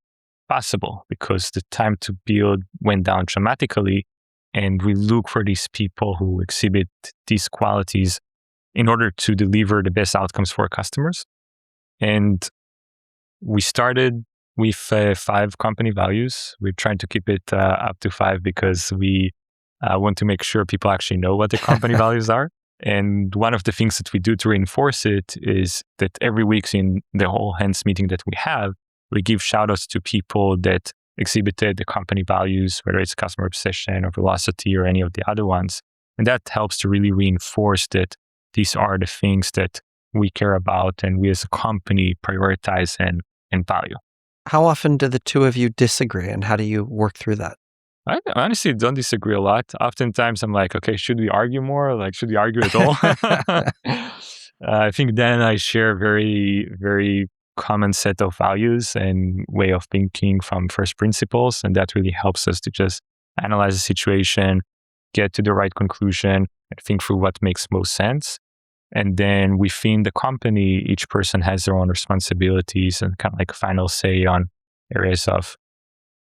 possible because the time to build went down dramatically. And we look for these people who exhibit these qualities in order to deliver the best outcomes for our customers. And we started with 5 company values. We're trying to keep it up to 5 because we want to make sure people actually know what the company values are. And one of the things that we do to reinforce it is that every week in the whole hands meeting that we have, we give shout outs to people that exhibited the company values, whether it's customer obsession or velocity or any of the other ones. And that helps to really reinforce that these are the things that we care about and we as a company prioritize and value. How often do the two of you disagree and how do you work through that? I honestly don't disagree a lot. Oftentimes I'm like, okay, should we argue more? Like, should we argue at all? I think Dan and I share very, very common set of values and way of thinking from first principles. And that really helps us to just analyze the situation, get to the right conclusion, and think through what makes most sense. And then within the company, each person has their own responsibilities and kind of like final say on areas of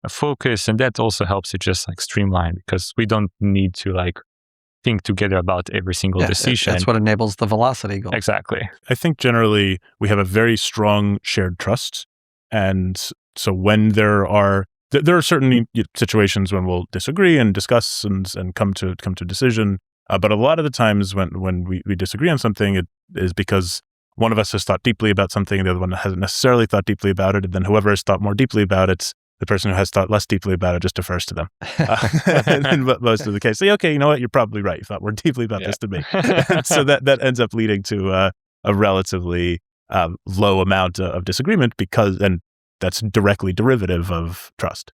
focus. And that also helps to just like streamline because we don't need to like think together about every single decision. That's what enables the velocity goal. Exactly. I think generally we have a very strong shared trust. And so when there are certain situations when we'll disagree and discuss and come to a decision. But a lot of the times when we disagree on something, it is because one of us has thought deeply about something, and the other one hasn't necessarily thought deeply about it. And then whoever has thought more deeply about it, the person who has thought less deeply about it just defers to them. And most of the case, say, okay, you know what? You're probably right. You thought more deeply about this than me. So that ends up leading to a relatively low amount of disagreement and that's directly derivative of trust.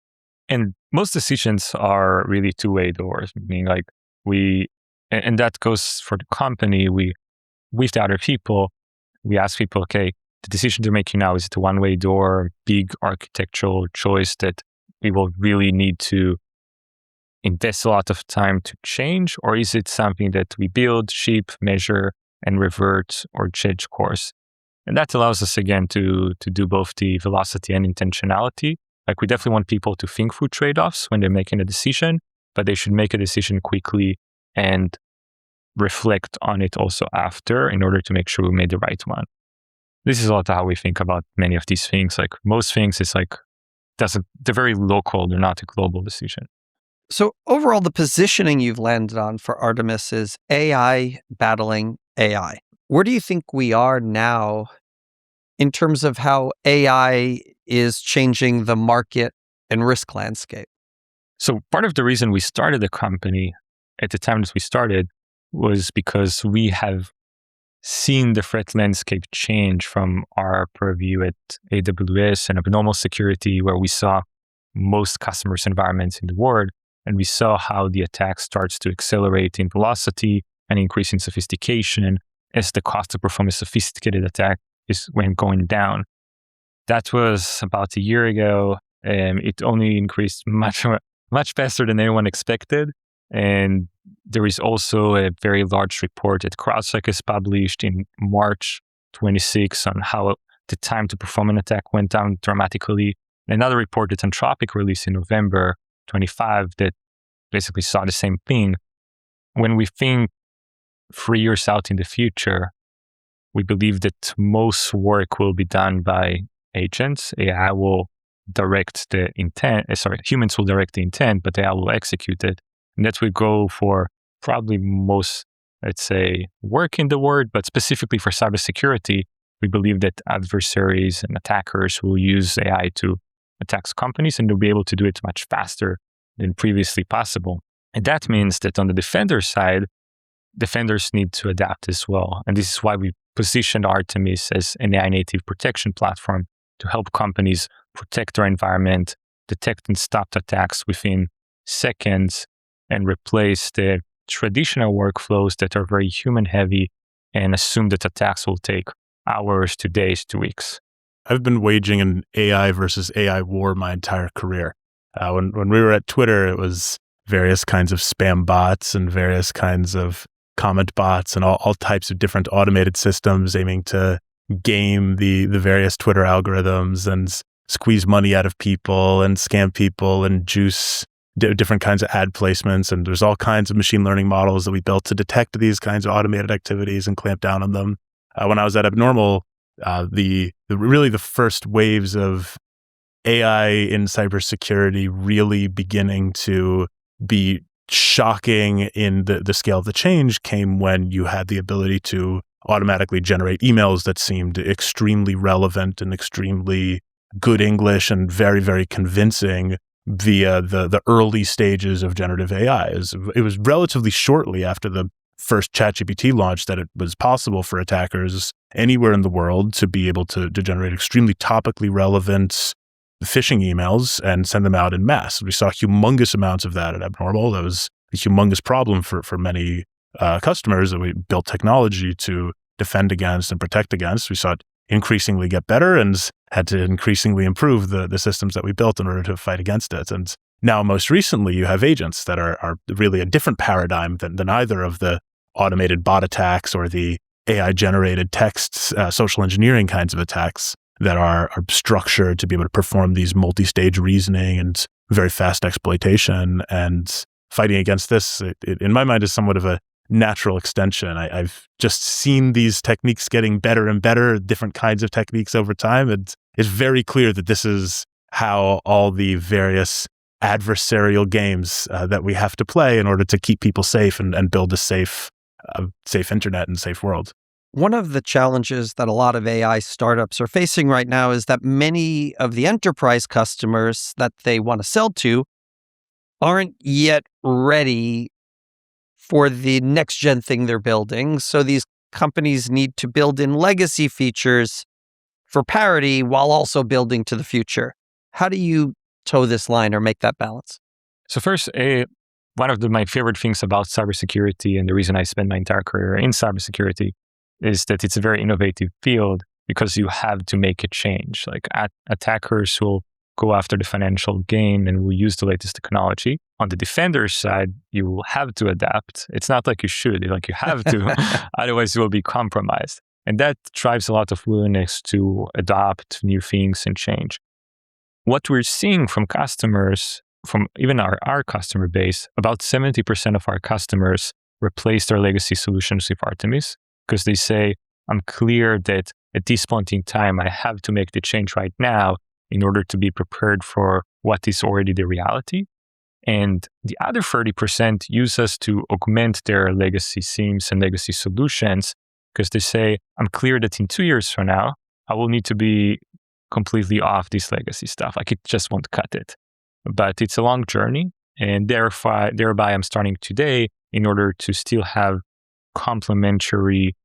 And most decisions are really two-way doors, meaning like and that goes for the company. With the other people, we ask people, okay, the decision they're making now, is it a one-way door, big architectural choice that we will really need to invest a lot of time to change? Or is it something that we build, ship, measure, and revert or change course? And that allows us, again, to do both the velocity and intentionality. Like, we definitely want people to think through trade-offs when they're making a decision, but they should make a decision quickly and reflect on it also after in order to make sure we made the right one. This is a lot of how we think about many of these things. Like, most things, it's like, they're very local. They're not a global decision. So overall, the positioning you've landed on for Artemis is AI battling AI. Where do you think we are now in terms of how AI is changing the market and risk landscape? So part of the reason we started the company at the time that we started was because we have seen the threat landscape change from our purview at AWS and abnormal security, where we saw most customers' environments in the world, and we saw how the attack starts to accelerate in velocity and increase in sophistication as the cost to perform a sophisticated attack went going down. That was about a year ago, and it only increased much faster than anyone expected. And there is also a very large report that CrowdStrike has published in March 26 on how the time to perform an attack went down dramatically. Another report that Anthropic released in November 25 that basically saw the same thing. When we think 3 years out in the future, we believe that most work will be done by agents. AI will direct the intent. Humans will direct the intent, but AI will execute it. And that will go for probably most, let's say, work in the world, but specifically for cybersecurity, we believe that adversaries and attackers will use AI to attack companies, and they'll be able to do it much faster than previously possible. And that means that on the defender side, defenders need to adapt as well. And this is why we positioned Artemis as an AI native protection platform to help companies protect their environment, detect and stop attacks within seconds, and replace the traditional workflows that are very human heavy and assume that attacks will take hours to days to weeks. I've been waging an AI versus AI war my entire career. When we were at Twitter, it was various kinds of spam bots and various kinds of comment bots and all types of different automated systems aiming to game the various Twitter algorithms and squeeze money out of people and scam people and juice different kinds of ad placements. And there's all kinds of machine learning models that we built to detect these kinds of automated activities and clamp down on them. When I was at Abnormal, the first waves of AI in cybersecurity really beginning to be shocking in the scale of the change came when you had the ability to automatically generate emails that seemed extremely relevant and extremely good English and very, very convincing via the early stages of generative AI. It was relatively shortly after the first ChatGPT launch that it was possible for attackers anywhere in the world to be able to generate extremely topically relevant phishing emails and send them out in mass. We saw humongous amounts of that at Abnormal. That was a humongous problem for many customers that we built technology to defend against and protect against. We saw it increasingly get better and had to increasingly improve the systems that we built in order to fight against it. And now, most recently, you have agents that are really a different paradigm than either of the automated bot attacks or the AI-generated texts, social engineering kinds of attacks that are structured to be able to perform these multi-stage reasoning and very fast exploitation. And fighting against this, in my mind, is somewhat of a natural extension. I've just seen these techniques getting better and better, different kinds of techniques over time. And it's very clear that this is how all the various adversarial games that we have to play in order to keep people safe and build a safe internet and safe world. One of the challenges that a lot of AI startups are facing right now is that many of the enterprise customers that they want to sell to aren't yet ready for the next gen thing they're building. So these companies need to build in legacy features for parity while also building to the future. How do you toe this line or make that balance? So first, one of my favorite things about cybersecurity, and the reason I spent my entire career in cybersecurity, is that it's a very innovative field because you have to make a change. Like attackers will go after the financial gain and will use the latest technology. On the defender's side, you will have to adapt. It's not like you should, like you have to, otherwise you will be compromised. And that drives a lot of willingness to adopt new things and change. What we're seeing from customers, from even our customer base, about 70% of our customers replace their legacy solutions with Artemis because they say, I'm clear that at this point in time, I have to make the change right now in order to be prepared for what is already the reality. And the other 30% use us to augment their legacy SIEMs and legacy solutions because they say, I'm clear that in 2 years from now, I will need to be completely off this legacy stuff. Like it just won't cut it. But it's a long journey. And thereby I'm starting today in order to still have complementary,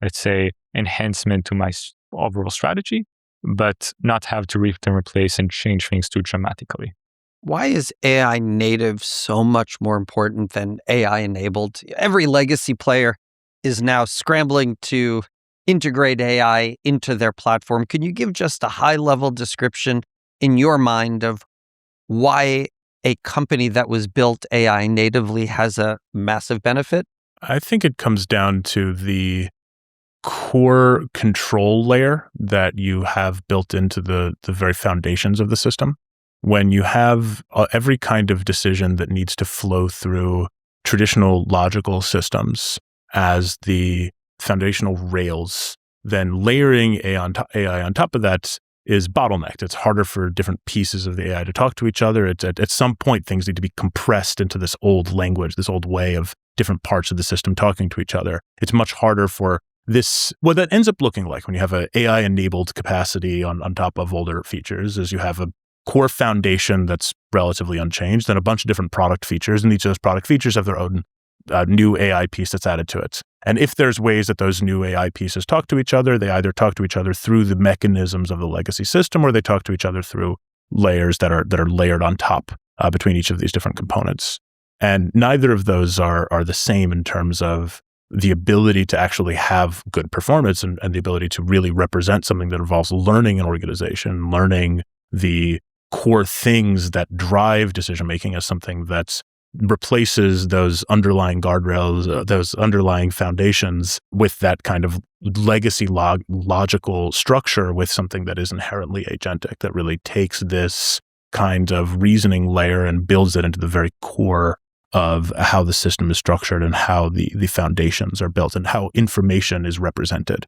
let's say, enhancement to my overall strategy, but not have to rip and replace and change things too dramatically. Why is AI native so much more important than AI enabled? Every legacy player is now scrambling to integrate AI into their platform. Can you give just a high-level description in your mind of why a company that was built AI natively has a massive benefit? I think it comes down to the core control layer that you have built into the very foundations of the system. When you have every kind of decision that needs to flow through traditional logical systems as the foundational rails, then layering AI on top of that is bottlenecked. It's harder for different pieces of the AI to talk to each other. At some point, things need to be compressed into this old language, this old way of different parts of the system talking to each other. It's much harder for this. What that ends up looking like when you have an AI-enabled capacity on top of older features is you have a core foundation that's relatively unchanged, then a bunch of different product features, and each of those product features have their own new AI piece that's added to it. And if there's ways that those new AI pieces talk to each other, they either talk to each other through the mechanisms of the legacy system, or they talk to each other through layers that are layered on top between each of these different components. And neither of those are the same in terms of the ability to actually have good performance and the ability to really represent something that involves learning an organization, learning the core things that drive decision-making as something that replaces those underlying guardrails, those underlying foundations with that kind of legacy logical structure with something that is inherently agentic, that really takes this kind of reasoning layer and builds it into the very core of how the system is structured and how the foundations are built and how information is represented.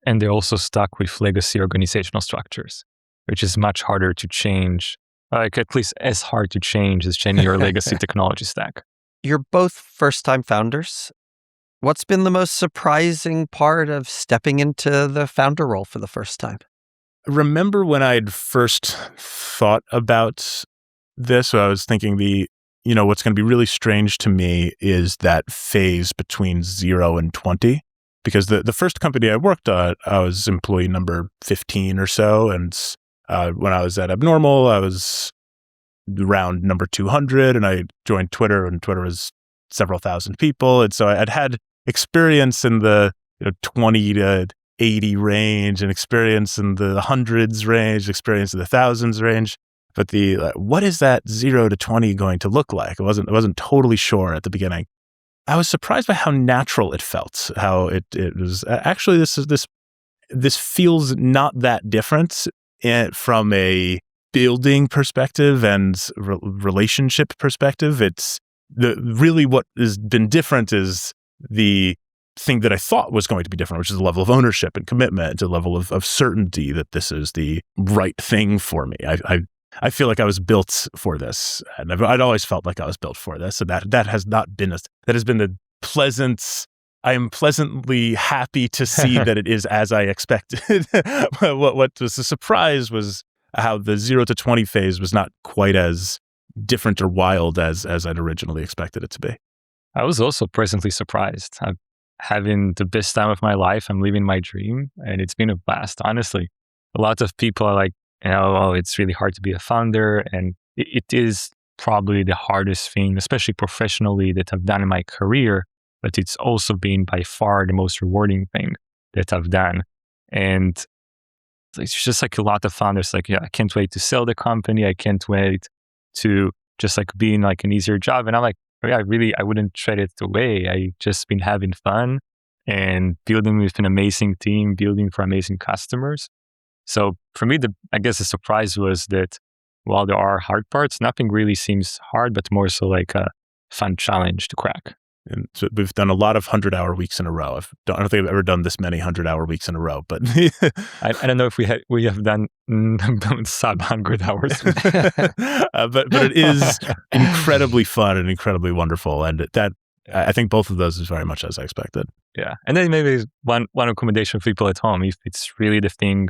And they're also stuck with legacy organizational structures, which is much harder to change, like at least as hard to change as changing your legacy technology stack. You're both first-time founders. What's been the most surprising part of stepping into the founder role for the first time? Remember when I'd first thought about this, I was thinking what's going to be really strange to me is that phase between 0 and 20. Because the first company I worked at, I was employee number 15 or so. And when I was at Abnormal, I was around number 200. And I joined Twitter when Twitter was several thousand people. And so I'd had experience in the 20 to 80 range and experience in the hundreds range, experience in the thousands range. But what is that 0 to 20 going to look like? I wasn't totally sure at the beginning. I was surprised by how natural it felt. How it was actually this feels not that different from a building perspective and relationship perspective. It's really what has been different is the thing that I thought was going to be different, which is the level of ownership and commitment, the level of certainty that this is the right thing for me. I feel like I was built for this, and I'd always felt like I was built for this, and that has not been that has been the pleasant. I am pleasantly happy to see that it is as I expected. What was a surprise was how the 0 to 20 phase was not quite as different or wild as I'd originally expected it to be. I was also pleasantly surprised. I'm having the best time of my life. I'm living my dream, and it's been a blast. Honestly, a lot of people are like, it's really hard to be a founder. And it is probably the hardest thing, especially professionally, that I've done in my career. But it's also been by far the most rewarding thing that I've done. And it's just like a lot of founders like, I can't wait to sell the company. I can't wait to just like be in like an easier job. And I'm like, I wouldn't trade it away. I just been having fun. and building with an amazing team, building for amazing customers. So for me, I guess the surprise was that while there are hard parts, nothing really seems hard, but more so like a fun challenge to crack. And so we've done a lot of 100-hour weeks in a row. I don't think I've ever done this many 100-hour weeks in a row, but I don't know if we have done sub 100 hours. but it is incredibly fun and incredibly wonderful, and that I think both of those is very much as I expected. Yeah, and then maybe one recommendation for people at home, if it's really the thing,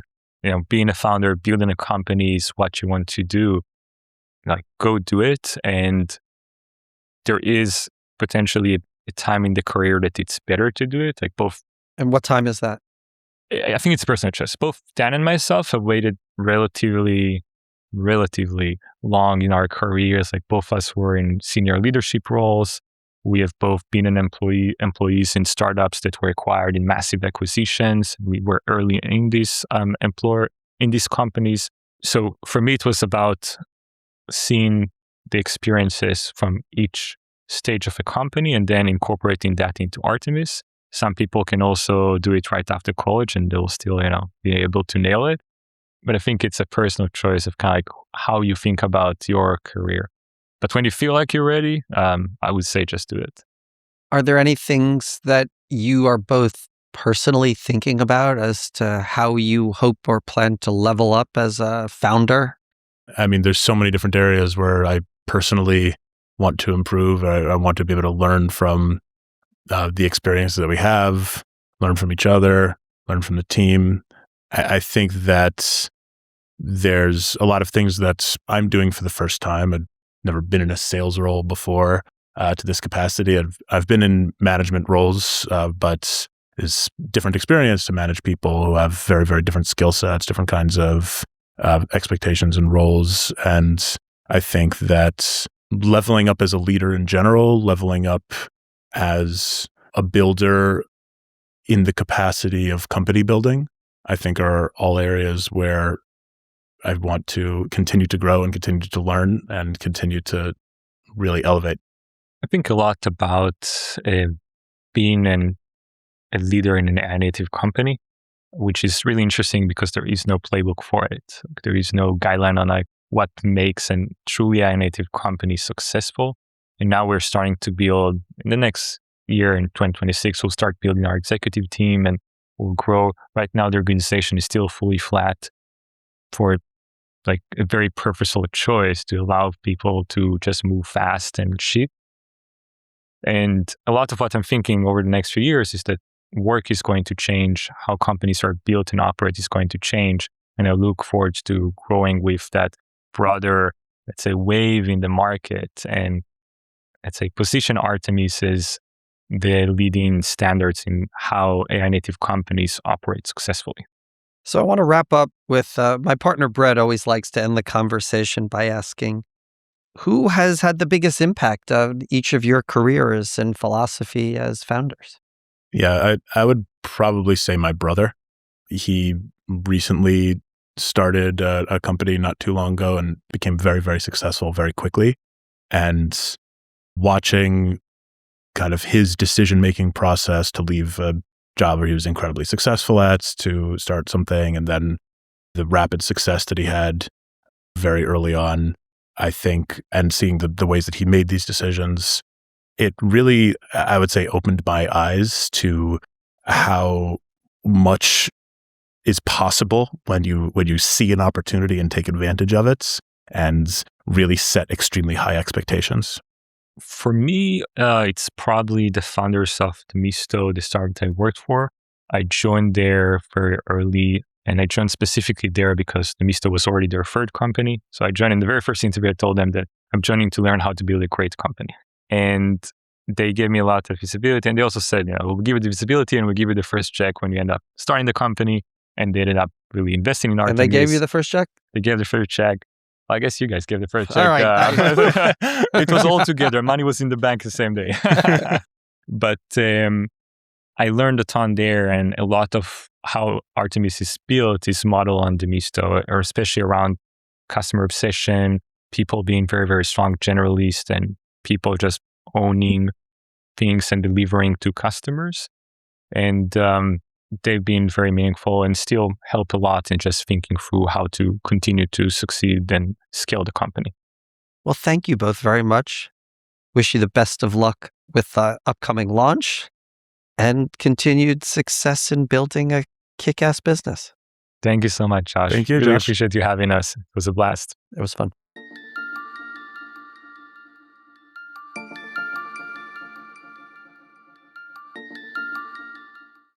being a founder, building a company is what you want to do, like go do it. And there is potentially a time in the career that it's better to do it, like both. And what time is that? I think it's personal choice. Both Dan and myself have waited relatively long in our careers. Like both of us were in senior leadership roles. We have both been employees in startups that were acquired in massive acquisitions. We were early in these in these companies. So for me, it was about seeing the experiences from each stage of a company and then incorporating that into Artemis. Some people can also do it right after college and they'll still, be able to nail it. But I think it's a personal choice of kind of like how you think about your career. But when you feel like you're ready, I would say just do it. Are there any things that you are both personally thinking about as to how you hope or plan to level up as a founder? I mean, there's so many different areas where I personally want to improve. I want to be able to learn from the experiences that we have, learn from each other, learn from the team. I think that there's a lot of things that I'm doing for the first time. I've never been in a sales role before to this capacity. I've been in management roles, but it's different experience to manage people who have very, very different skill sets, different kinds of expectations and roles. And I think that leveling up as a leader in general, leveling up as a builder in the capacity of company building, I think are all areas where I want to continue to grow and continue to learn and continue to really elevate. I think a lot about being a leader in an AI native company, which is really interesting because there is no playbook for it. There is no guideline on like what makes a truly AI native company successful. And now we're starting to build in the next year in 2026, we'll start building our executive team and we'll grow. Right now, the organization is still fully flat for like a very purposeful choice to allow people to just move fast and ship. And a lot of what I'm thinking over the next few years is that work is going to change, how companies are built and operate is going to change. And I look forward to growing with that broader, let's say, wave in the market. And let's say position Artemis as the leading standards in how AI native companies operate successfully. So I want to wrap up with my partner, Brett, always likes to end the conversation by asking, who has had the biggest impact on each of your careers and philosophy as founders? Yeah, I would probably say my brother. He recently started a company not too long ago and became very, very successful very quickly. And watching kind of his decision-making process to leave a job where he was incredibly successful at to start something, and then the rapid success that he had very early on, I think, and seeing the ways that he made these decisions, it really, I would say, opened my eyes to how much is possible when you see an opportunity and take advantage of it and really set extremely high expectations. For me, it's probably the founders of Demisto, the startup I worked for. I joined there very early, and I joined specifically there because Demisto was already their third company. So I joined in the very first interview. I told them that I'm joining to learn how to build a great company. And they gave me a lot of visibility. And they also said, we'll give you the visibility and we'll give you the first check when you end up starting the company. And they ended up really investing in Artemis. And they gave you the first check? They gave the first check. I guess you guys gave the first check. All right. It was all together. Money was in the bank the same day. But I learned a ton there, and a lot of how Artemis is built is modeled on Demisto, or especially around customer obsession, people being very, very strong generalists, and people just owning things and delivering to customers. And they've been very meaningful and still help a lot in just thinking through how to continue to succeed and scale the company. Well, thank you both very much. Wish you the best of luck with the upcoming launch and continued success in building a kick-ass business. Thank you so much, Josh. Thank you, Really Josh. appreciate you having us. It was a blast. It was fun.